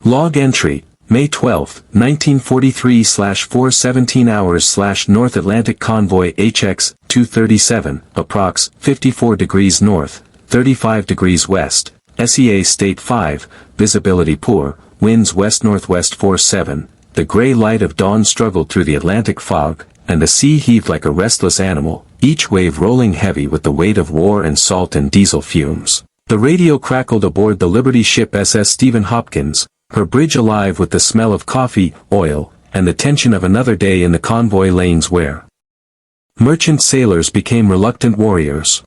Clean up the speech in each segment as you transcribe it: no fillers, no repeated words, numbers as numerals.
Log entry, May 12, 1943/4:17 hours/North Atlantic Convoy HX 237, approx. 54 degrees north, 35 degrees west, SEA State 5, visibility poor, winds west-northwest 47. The gray light of dawn struggled through the Atlantic fog, and the sea heaved like a restless animal, each wave rolling heavy with the weight of war and salt and diesel fumes. The radio crackled aboard the Liberty ship SS Stephen Hopkins, her bridge alive with the smell of coffee, oil, and the tension of another day in the convoy lanes where merchant sailors became reluctant warriors.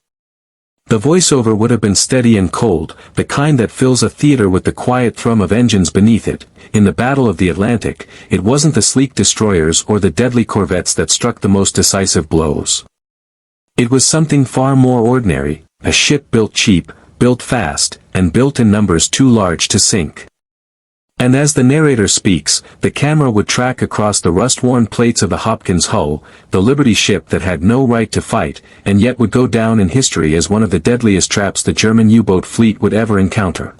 The voiceover would have been steady and cold, the kind that fills a theater with the quiet thrum of engines beneath it. In the Battle of the Atlantic, it wasn't the sleek destroyers or the deadly corvettes that struck the most decisive blows. It was something far more ordinary, a ship built cheap, built fast, and built in numbers too large to sink. And as the narrator speaks, the camera would track across the rust-worn plates of the Hopkins hull, the Liberty ship that had no right to fight, and yet would go down in history as one of the deadliest traps the German U-boat fleet would ever encounter.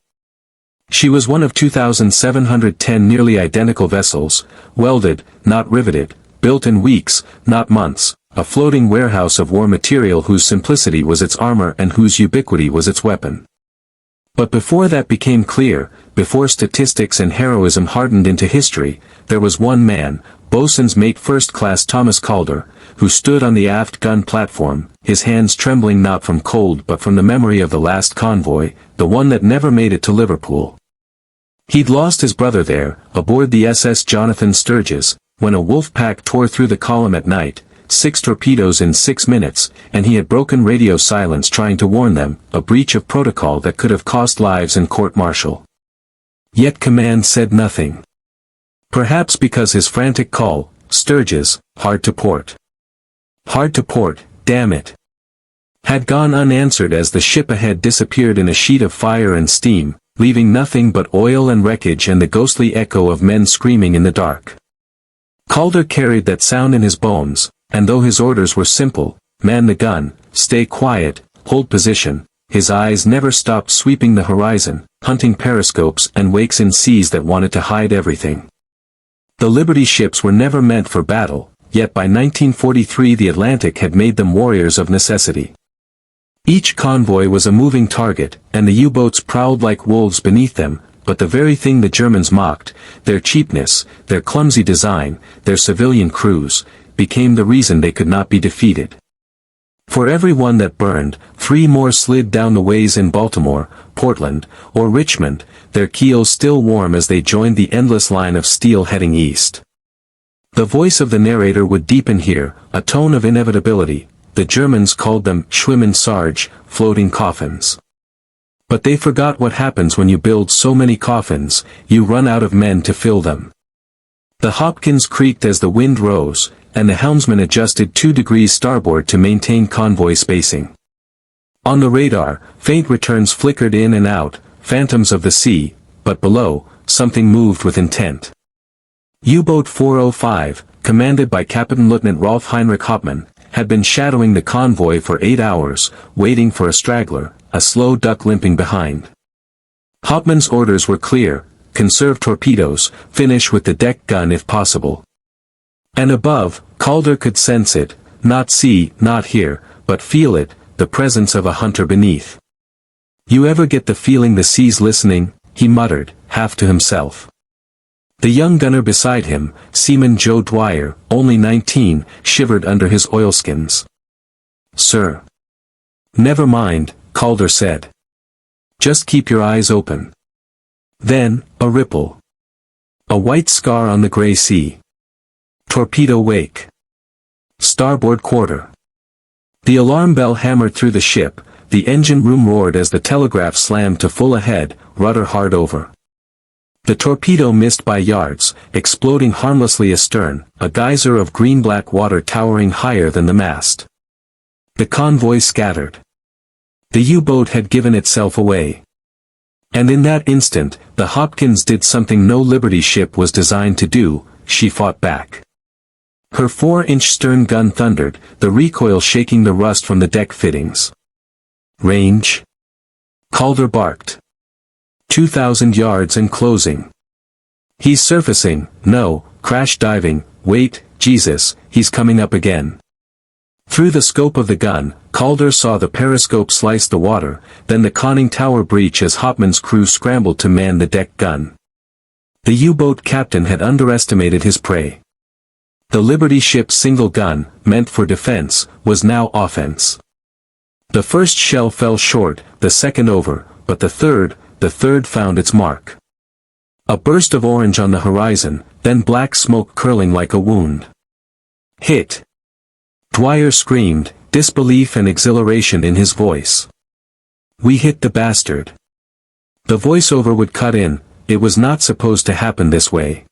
She was one of 2,710 nearly identical vessels, welded, not riveted, built in weeks, not months, a floating warehouse of war material whose simplicity was its armor and whose ubiquity was its weapon. But before that became clear, before statistics and heroism hardened into history, there was one man, boatswain's mate First Class Thomas Calder, who stood on the aft gun platform, his hands trembling not from cold but from the memory of the last convoy, the one that never made it to Liverpool. He'd lost his brother there, aboard the SS Jonathan Sturgis, when a wolf pack tore through the column at night, 6 torpedoes in 6 minutes, and he had broken radio silence trying to warn them, a breach of protocol that could have cost lives in court-martial. Yet command said nothing. Perhaps because his frantic call, Sturgis, hard to port. Hard to port, damn it, had gone unanswered as the ship ahead disappeared in a sheet of fire and steam, leaving nothing but oil and wreckage and the ghostly echo of men screaming in the dark. Calder carried that sound in his bones, and though his orders were simple, man the gun, stay quiet, hold position, his eyes never stopped sweeping the horizon, hunting periscopes and wakes in seas that wanted to hide everything. The Liberty ships were never meant for battle, yet by 1943 the Atlantic had made them warriors of necessity. Each convoy was a moving target, and the U-boats prowled like wolves beneath them, but the very thing the Germans mocked, their cheapness, their clumsy design, their civilian crews, became the reason they could not be defeated. For every one that burned, 3 more slid down the ways in Baltimore, Portland, or Richmond, their keels still warm as they joined the endless line of steel heading east. The voice of the narrator would deepen here, a tone of inevitability. The Germans called them Schwimmen Sarge, floating coffins. But they forgot what happens when you build so many coffins, you run out of men to fill them. The Hopkins creaked as the wind rose, and the helmsman adjusted 2 degrees starboard to maintain convoy spacing. On the radar, faint returns flickered in and out, phantoms of the sea, but below, something moved with intent. U-boat 405, commanded by Captain Lieutenant Rolf Heinrich Hauptmann, had been shadowing the convoy for 8 hours, waiting for a straggler, a slow duck limping behind. Hauptmann's orders were clear: conserve torpedoes, finish with the deck gun if possible. And above, Calder could sense it, not see, not hear, but feel it, the presence of a hunter beneath. "You ever get the feeling the sea's listening?" he muttered, half to himself. The young gunner beside him, Seaman Joe Dwyer, only 19, shivered under his oilskins. "Sir." "Never mind," Calder said. "Just keep your eyes open." Then, a ripple. A white scar on the gray sea. Torpedo wake. Starboard quarter. The alarm bell hammered through the ship, the engine room roared as the telegraph slammed to full ahead, rudder hard over. The torpedo missed by yards, exploding harmlessly astern, a geyser of green-black water towering higher than the mast. The convoy scattered. The U-boat had given itself away. And in that instant, the Hopkins did something no Liberty ship was designed to do: she fought back. Her 4-inch stern gun thundered, the recoil shaking the rust from the deck fittings. "Range?" Calder barked. 2,000 yards and closing. He's surfacing, no, crash diving, wait, Jesus, he's coming up again. Through the scope of the gun, Calder saw the periscope slice the water, then the conning tower breach as Hopman's crew scrambled to man the deck gun. The U-boat captain had underestimated his prey. The Liberty ship's single gun, meant for defense, was now offense. The first shell fell short, the second over, but the third found its mark. A burst of orange on the horizon, then black smoke curling like a wound. Hit! Dwyer screamed, disbelief and exhilaration in his voice. We hit the bastard. The voiceover would cut in, it was not supposed to happen this way.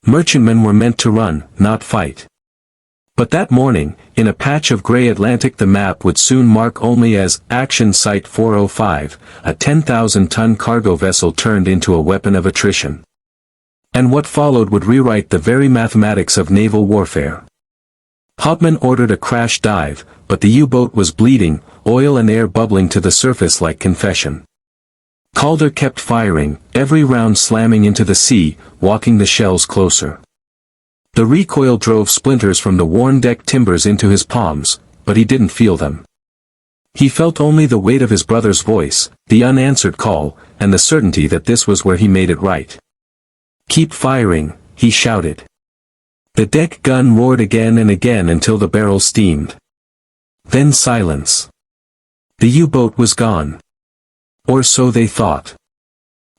Merchantmen were meant to run, not fight. But that morning, in a patch of gray Atlantic the map would soon mark only as Action Site 405, a 10,000-ton cargo vessel turned into a weapon of attrition. And what followed would rewrite the very mathematics of naval warfare. Hopman ordered a crash dive, but the U-boat was bleeding, oil and air bubbling to the surface like confession. Calder kept firing, every round slamming into the sea, walking the shells closer. The recoil drove splinters from the worn deck timbers into his palms, but he didn't feel them. He felt only the weight of his brother's voice, the unanswered call, and the certainty that this was where he made it right. Keep firing, he shouted. The deck gun roared again and again until the barrels steamed. Then silence. The U-boat was gone. Or so they thought.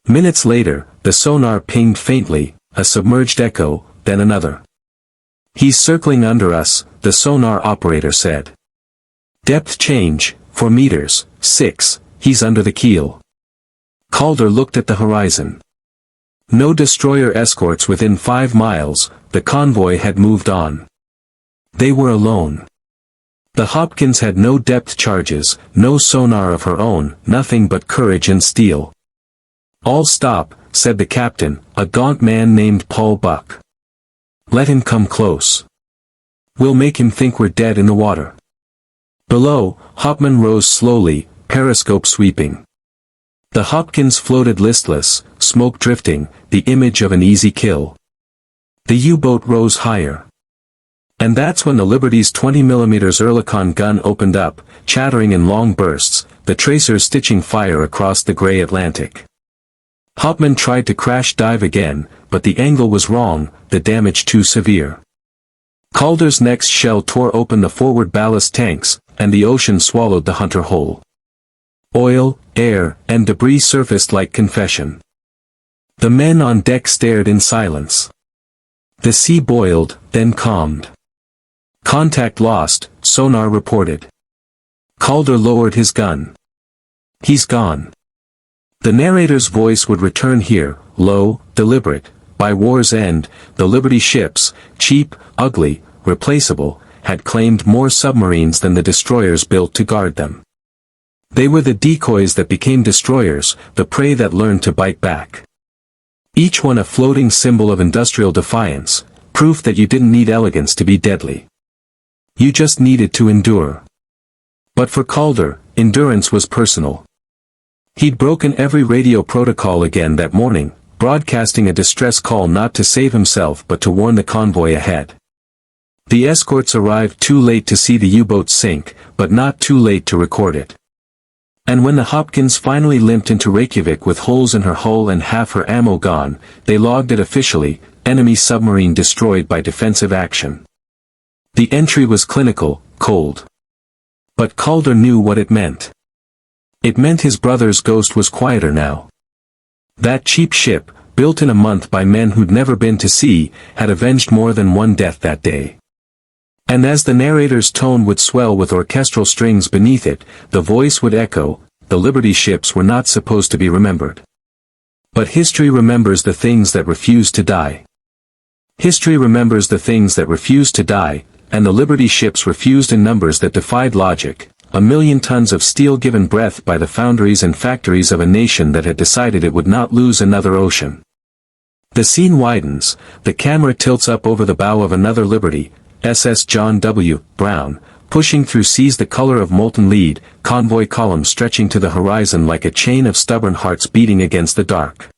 Minutes later, the sonar pinged faintly, a submerged echo, then another. He's circling under us, the sonar operator said. Depth change, 4 meters, 6, he's under the keel. Calder looked at the horizon. No destroyer escorts within 5 miles, the convoy had moved on. They were alone. The Hopkins had no depth charges, no sonar of her own, nothing but courage and steel. All stop, said the captain, a gaunt man named Paul Buck. Let him come close. We'll make him think we're dead in the water. Below, Hopman rose slowly, periscope sweeping. The Hopkins floated listless, smoke drifting, the image of an easy kill. The U-boat rose higher. And that's when the Liberty's 20mm Oerlikon gun opened up, chattering in long bursts, the tracers stitching fire across the gray Atlantic. Hopman tried to crash dive again, but the angle was wrong, the damage too severe. Calder's next shell tore open the forward ballast tanks, and the ocean swallowed the Hunter whole. Oil, air, and debris surfaced like confession. The men on deck stared in silence. The sea boiled, then calmed. Contact lost, sonar reported. Calder lowered his gun. He's gone. The narrator's voice would return here, low, deliberate. By war's end, the Liberty ships, cheap, ugly, replaceable, had claimed more submarines than the destroyers built to guard them. They were the decoys that became destroyers, the prey that learned to bite back. Each one a floating symbol of industrial defiance, proof that you didn't need elegance to be deadly. You just needed to endure. But for Calder, endurance was personal. He'd broken every radio protocol again that morning, broadcasting a distress call not to save himself but to warn the convoy ahead. The escorts arrived too late to see the U-boat sink, but not too late to record it. And when the Hopkins finally limped into Reykjavik with holes in her hull and half her ammo gone, they logged it officially, enemy submarine destroyed by defensive action. The entry was clinical, cold. But Calder knew what it meant. It meant his brother's ghost was quieter now. That cheap ship, built in a month by men who'd never been to sea, had avenged more than one death that day. And as the narrator's tone would swell with orchestral strings beneath it, the voice would echo, the Liberty ships were not supposed to be remembered. But history remembers the things that refuse to die. History remembers the things that refuse to die, and the Liberty ships refused in numbers that defied logic, 1 million tons of steel given breath by the foundries and factories of a nation that had decided it would not lose another ocean. The scene widens, the camera tilts up over the bow of another Liberty, SS John W. Brown, pushing through seas the color of molten lead, convoy columns stretching to the horizon like a chain of stubborn hearts beating against the dark.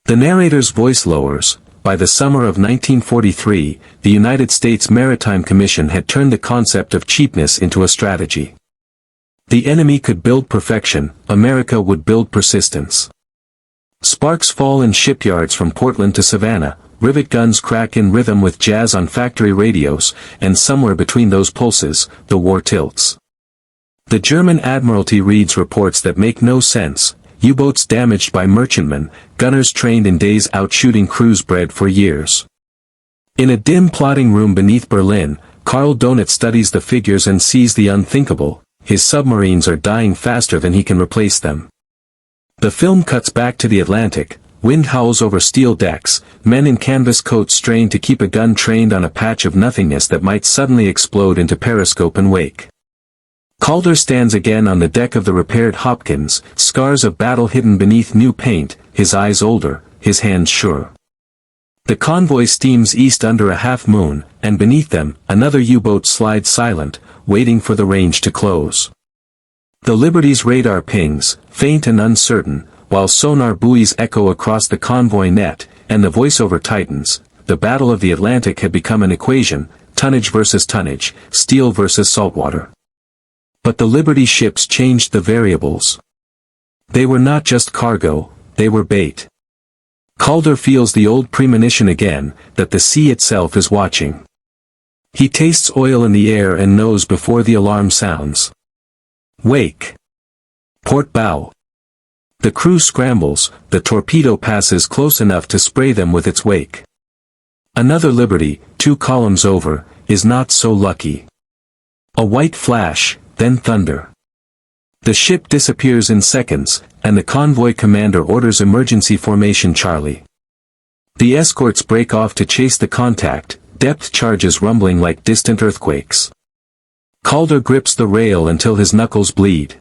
The narrator's voice lowers. By the summer of 1943, the United States Maritime Commission had turned the concept of cheapness into a strategy. The enemy could build perfection, America would build persistence. Sparks fall in shipyards from Portland to Savannah, rivet guns crack in rhythm with jazz on factory radios, and somewhere between those pulses, the war tilts. The German Admiralty reads reports that make no sense: U-boats damaged by merchantmen, gunners trained in days out shooting crews bred for years. In a dim plotting room beneath Berlin, Karl Donat studies the figures and sees the unthinkable: his submarines are dying faster than he can replace them. The film cuts back to the Atlantic. Wind howls over steel decks, men in canvas coats strain to keep a gun trained on a patch of nothingness that might suddenly explode into periscope and wake. Calder stands again on the deck of the repaired Hopkins, scars of battle hidden beneath new paint, his eyes older, his hands sure. The convoy steams east under a half-moon, and beneath them, another U-boat slides silent, waiting for the range to close. The Liberty's radar pings, faint and uncertain, while sonar buoys echo across the convoy net, and the voiceover tightens. The Battle of the Atlantic had become an equation: tonnage versus tonnage, steel versus saltwater. But the Liberty ships changed the variables. They were not just cargo, they were bait. Calder feels the old premonition again, that the sea itself is watching. He tastes oil in the air and knows before the alarm sounds. Wake! Port bow! The crew scrambles, the torpedo passes close enough to spray them with its wake. Another Liberty, 2 columns over, is not so lucky. A white flash, then thunder. The ship disappears in seconds, and the convoy commander orders emergency formation Charlie. The escorts break off to chase the contact, depth charges rumbling like distant earthquakes. Calder grips the rail until his knuckles bleed.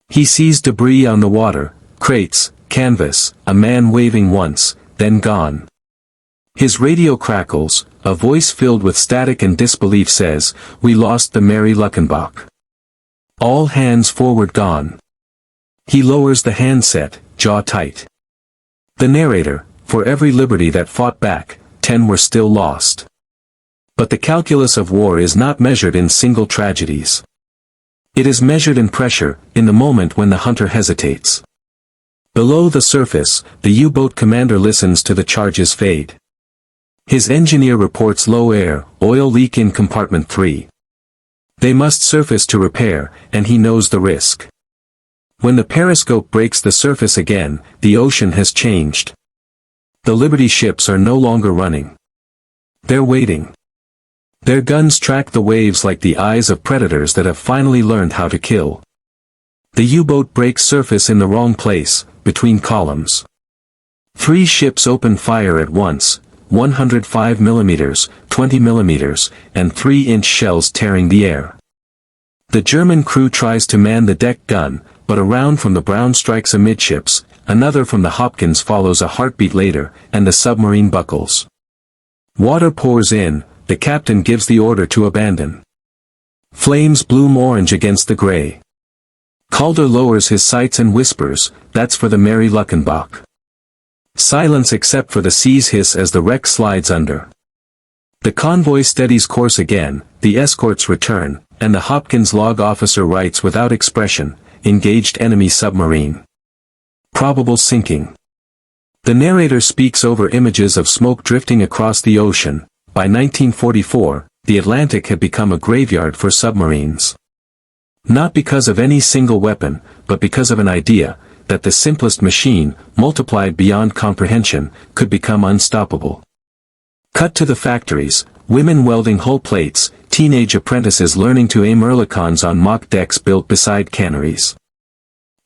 He sees debris on the water, crates, canvas, a man waving once, then gone. His radio crackles, a voice filled with static and disbelief says, "We lost the Mary Luckenbach. All hands forward gone." He lowers the handset, jaw tight. The narrator: for every Liberty that fought back, 10 were still lost. But the calculus of war is not measured in single tragedies. It is measured in pressure, in the moment when the hunter hesitates. Below the surface, the U-boat commander listens to the charges fade. His engineer reports low air, oil leak in compartment 3. They must surface to repair, and he knows the risk. When the periscope breaks the surface again, the ocean has changed. The Liberty ships are no longer running. They're waiting. Their guns track the waves like the eyes of predators that have finally learned how to kill. The U-boat breaks surface in the wrong place, between columns. 3 ships open fire at once, 105 mm, 20 mm, and 3-inch shells tearing the air. The German crew tries to man the deck gun, but a round from the Brown strikes amidships, another from the Hopkins follows a heartbeat later, and the submarine buckles. Water pours in, the captain gives the order to abandon. Flames bloom orange against the gray. Calder lowers his sights and whispers, "That's for the Mary Luckenbach." Silence except for the sea's hiss as the wreck slides under. The convoy steadies course again, the escorts return, and the Hopkins log officer writes without expression, "Engaged enemy submarine. Probable sinking." The narrator speaks over images of smoke drifting across the ocean. By 1944, the Atlantic had become a graveyard for submarines. Not because of any single weapon, but because of an idea, that the simplest machine, multiplied beyond comprehension, could become unstoppable. Cut to the factories, women welding hull plates, teenage apprentices learning to aim Ehrlichons on mock decks built beside canneries.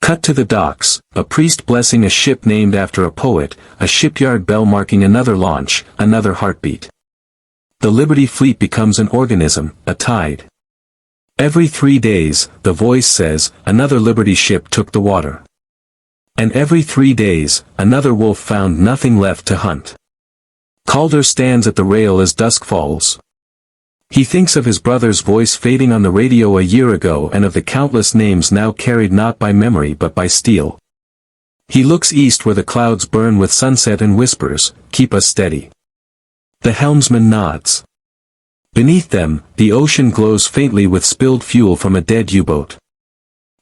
Cut to the docks, a priest blessing a ship named after a poet, a shipyard bell marking another launch, another heartbeat. The Liberty fleet becomes an organism, a tide. Every 3 days, the voice says, another Liberty ship took the water. And every 3 days, another wolf found nothing left to hunt. Calder stands at the rail as dusk falls. He thinks of his brother's voice fading on the radio a year ago and of the countless names now carried not by memory but by steel. He looks east where the clouds burn with sunset and whispers, "Keep us steady." The helmsman nods. Beneath them, the ocean glows faintly with spilled fuel from a dead U-boat.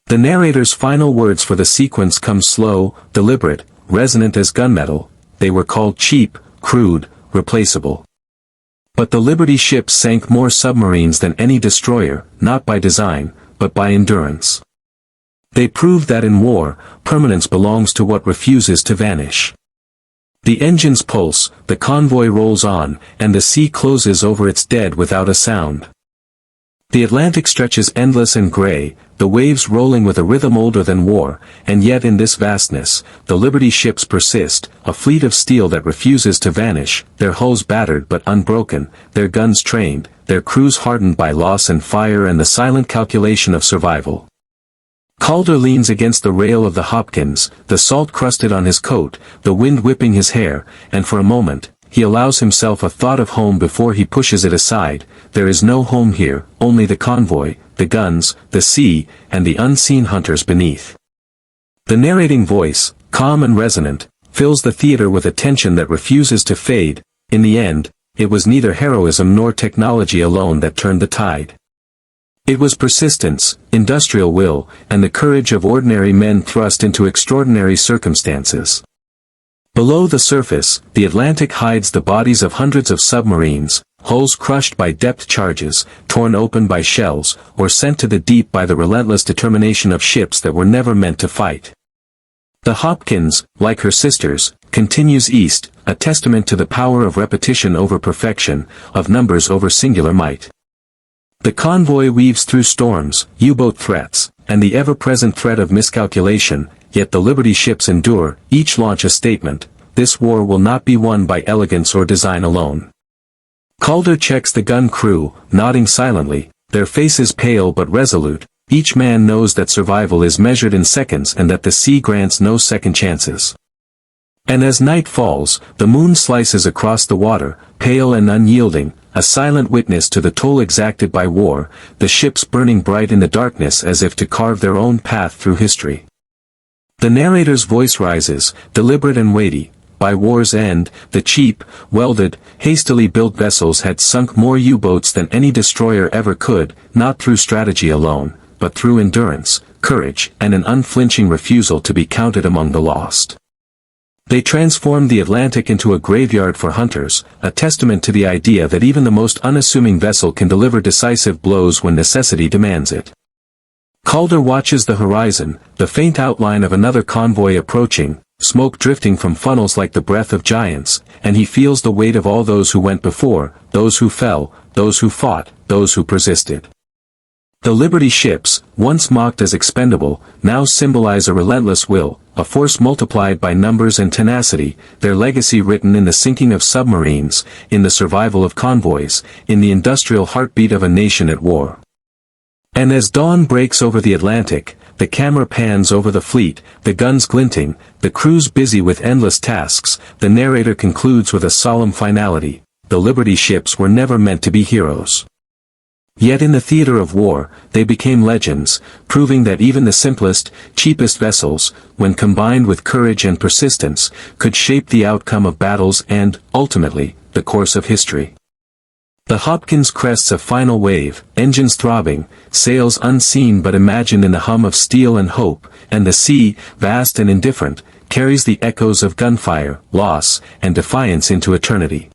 The narrator's final words for the sequence come slow, deliberate, resonant as gunmetal. They were called cheap, crude, replaceable. But the Liberty ships sank more submarines than any destroyer, not by design, but by endurance. They proved that in war, permanence belongs to what refuses to vanish. The engines pulse, the convoy rolls on, and the sea closes over its dead without a sound. The Atlantic stretches endless and gray, the waves rolling with a rhythm older than war, and yet in this vastness, the Liberty ships persist, a fleet of steel that refuses to vanish, their hulls battered but unbroken, their guns trained, their crews hardened by loss and fire and the silent calculation of survival. Calder leans against the rail of the Hopkins, the salt crusted on his coat, the wind whipping his hair, and for a moment, he allows himself a thought of home before he pushes it aside. There is no home here, only the convoy, the guns, the sea, and the unseen hunters beneath. The narrating voice, calm and resonant, fills the theater with a tension that refuses to fade. In the end, it was neither heroism nor technology alone that turned the tide. It was persistence, industrial will, and the courage of ordinary men thrust into extraordinary circumstances. Below the surface, the Atlantic hides the bodies of hundreds of submarines, hulls crushed by depth charges, torn open by shells, or sent to the deep by the relentless determination of ships that were never meant to fight. The Hopkins, like her sisters, continues east, a testament to the power of repetition over perfection, of numbers over singular might. The convoy weaves through storms, U-boat threats, and the ever-present threat of miscalculation, yet the Liberty ships endure, each launch a statement: this war will not be won by elegance or design alone. Calder checks the gun crew, nodding silently, their faces pale but resolute. Each man knows that survival is measured in seconds and that the sea grants no second chances. And as night falls, the moon slices across the water, pale and unyielding, a silent witness to the toll exacted by war, the ships burning bright in the darkness as if to carve their own path through history. The narrator's voice rises, deliberate and weighty. By war's end, the cheap, welded, hastily built vessels had sunk more U-boats than any destroyer ever could, not through strategy alone, but through endurance, courage, and an unflinching refusal to be counted among the lost. They transformed the Atlantic into a graveyard for hunters, a testament to the idea that even the most unassuming vessel can deliver decisive blows when necessity demands it. Calder watches the horizon, the faint outline of another convoy approaching, smoke drifting from funnels like the breath of giants, and he feels the weight of all those who went before, those who fell, those who fought, those who persisted. The Liberty ships, once mocked as expendable, now symbolize a relentless will, a force multiplied by numbers and tenacity, their legacy written in the sinking of submarines, in the survival of convoys, in the industrial heartbeat of a nation at war. And as dawn breaks over the Atlantic, the camera pans over the fleet, the guns glinting, the crews busy with endless tasks, the narrator concludes with a solemn finality: the Liberty ships were never meant to be heroes. Yet in the theater of war, they became legends, proving that even the simplest, cheapest vessels, when combined with courage and persistence, could shape the outcome of battles and, ultimately, the course of history. The Hopkins crests a final wave, engines throbbing, sails unseen but imagined in the hum of steel and hope, and the sea, vast and indifferent, carries the echoes of gunfire, loss, and defiance into eternity.